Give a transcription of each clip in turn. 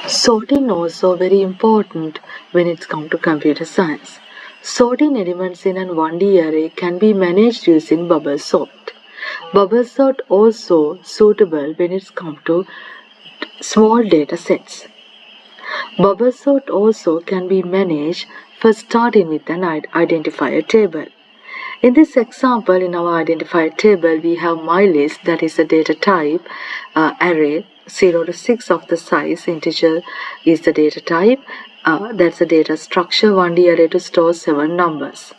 Sorting also very important when it's come to computer science. Sorting elements in an 1D array can be managed using bubble sort. Bubble sort also suitable when it's come to small data sets. Bubble sort also can be managed for starting with an identifier table. In this example, in our identifier table, we have my list, that is a data type array 0 to 6 of the size. Integer is the data type. That's a data structure 1D array to store 7 numbers.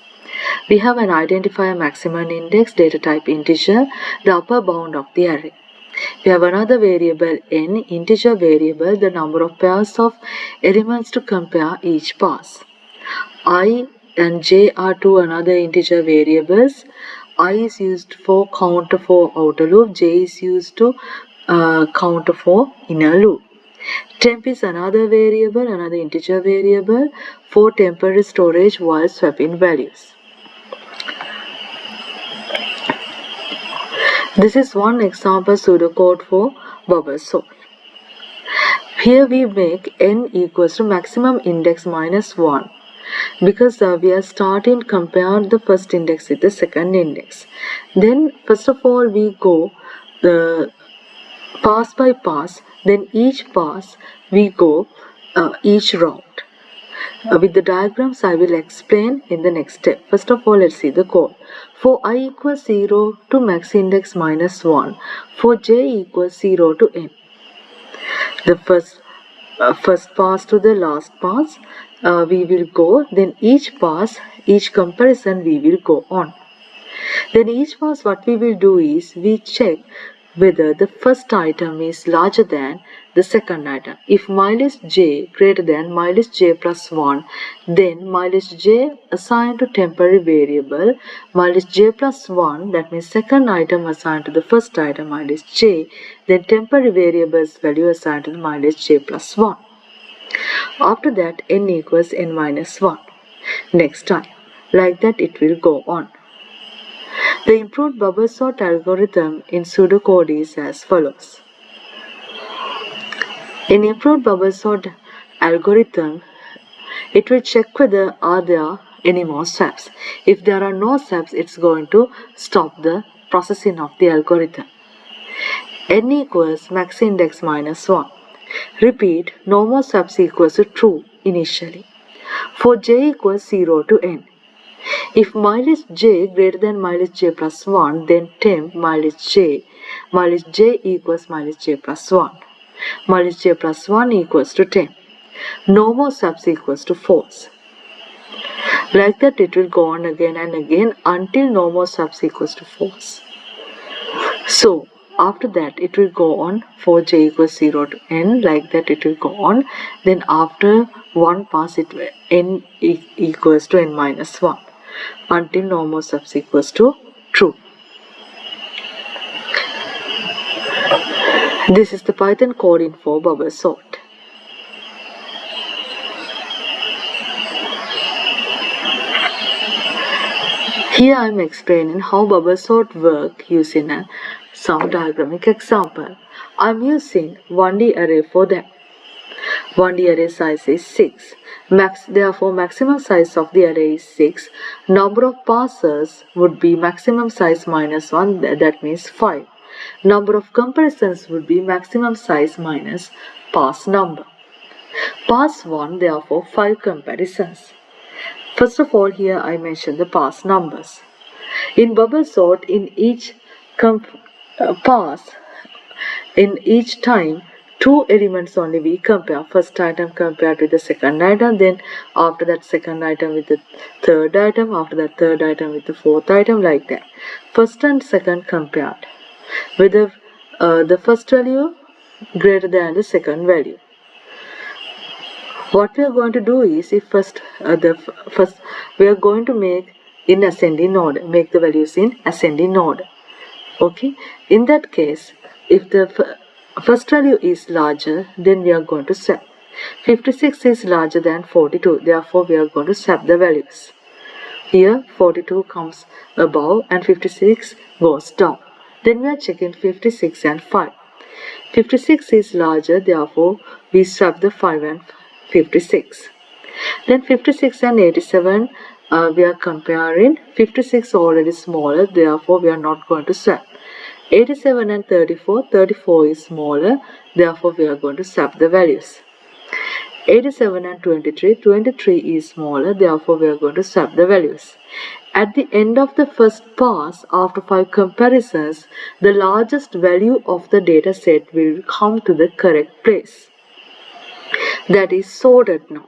We have an identifier maximum index data type integer, the upper bound of the array. We have another variable n, integer variable, the number of pairs of elements to compare each pass. I and j are two another integer variables. I is used for count for outer loop, j is used to count for inner loop. Temp is another variable, another integer variable for temporary storage while swapping values. This is one example pseudocode for bubble sort. Here we make n equals to maximum index minus 1. Because we are starting compare the first index with the second index. Then first of all we go pass by pass, then each pass we go each route. With the diagrams I will explain in the next step. First of all, let's see the code. For I equals 0 to max index minus 1, for j equals 0 to n. The first pass to the last pass we will go, then each pass, each comparison we will go on. Then each pass what we will do is we check whether the first item is larger than the second item. If mileage j greater than mileage j plus 1, then mileage j assigned to temporary variable, mileage j plus 1, that means second item assigned to the first item mileage j, then temporary variable's value assigned to the mileage j plus 1. After that n equals n minus 1. Next time, like that it will go on. The improved bubble sort algorithm in pseudocode is as follows. In improved bubble sort algorithm, it will check whether are there any more steps. If there are no steps, it's going to stop the processing of the algorithm. N equals max index minus 1. Repeat, no more steps equals to true initially. For j equals 0 to n. If mileage j greater than mileage j plus 1, then temp mileage j equals mileage j plus 1. Mileage j plus 1 equals to 10. No more subs equals to false. Like that it will go on again and again until no more subs equals to false. So after that it will go on for j equals 0 to n, like that it will go on. Then after one pass it will n equals to n minus 1 until no more subs equals to true. This is the Python coding for bubble sort. Here I am explaining how bubble sort work using some diagrammatic example. I am using 1D array for that. 1D array size is 6. Therefore, maximum size of the array is 6. Number of passes would be maximum size minus 1, that means 5. Number of comparisons would be maximum size minus pass number. Pass 1, therefore 5 comparisons. First of all, here I mention the pass numbers. In bubble sort, in each pass, in each time, 2 elements only we compare. First item compared with the second item, then after that second item with the third item, after that third item with the fourth item, like that. First and second compared. Whether the first value greater than the second value. What we are going to do is, if first we are going to make in ascending order, make the values in ascending order. Okay, in that case, if the first value is larger, then we are going to swap. 56 is larger than 42, therefore we are going to swap the values. Here 42 comes above and 56 goes down. Then we are checking 56 and 5. 56 is larger, therefore we swap the 5 and 56. Then 56 and 87, we are comparing. 56 already smaller, therefore we are not going to swap. 87 and 34, 34 is smaller, therefore we are going to swap the values. 87 and 23, 23 is smaller, therefore we are going to swap the values. At the end of the first pass, after 5 comparisons, the largest value of the data set will come to the correct place. That is sorted now.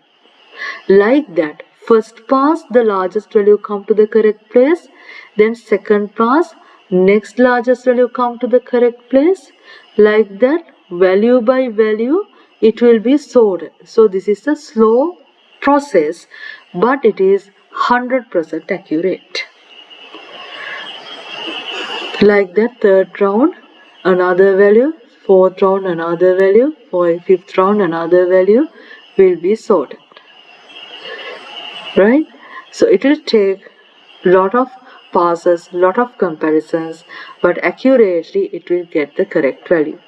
Like that, first pass the largest value come to the correct place, then second pass next largest value come to the correct place. Like that, value by value it will be sorted. So this is a slow process, but it is 100% accurate. Like that, third round another value, fourth round another value, fifth round another value will be sorted. Right? So it will take lot of passes, lot of comparisons, but accurately it will get the correct value.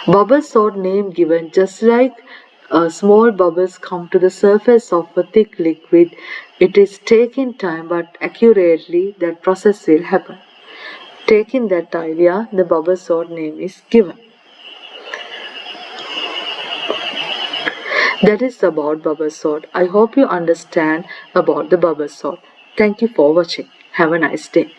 Bubble sort name given, just like small bubbles come to the surface of a thick liquid, it is taking time, but accurately that process will happen. Taking that idea, the bubble sort name is given. That is about bubble sort. I hope you understand about the bubble sort. Thank you for watching. Have a nice day.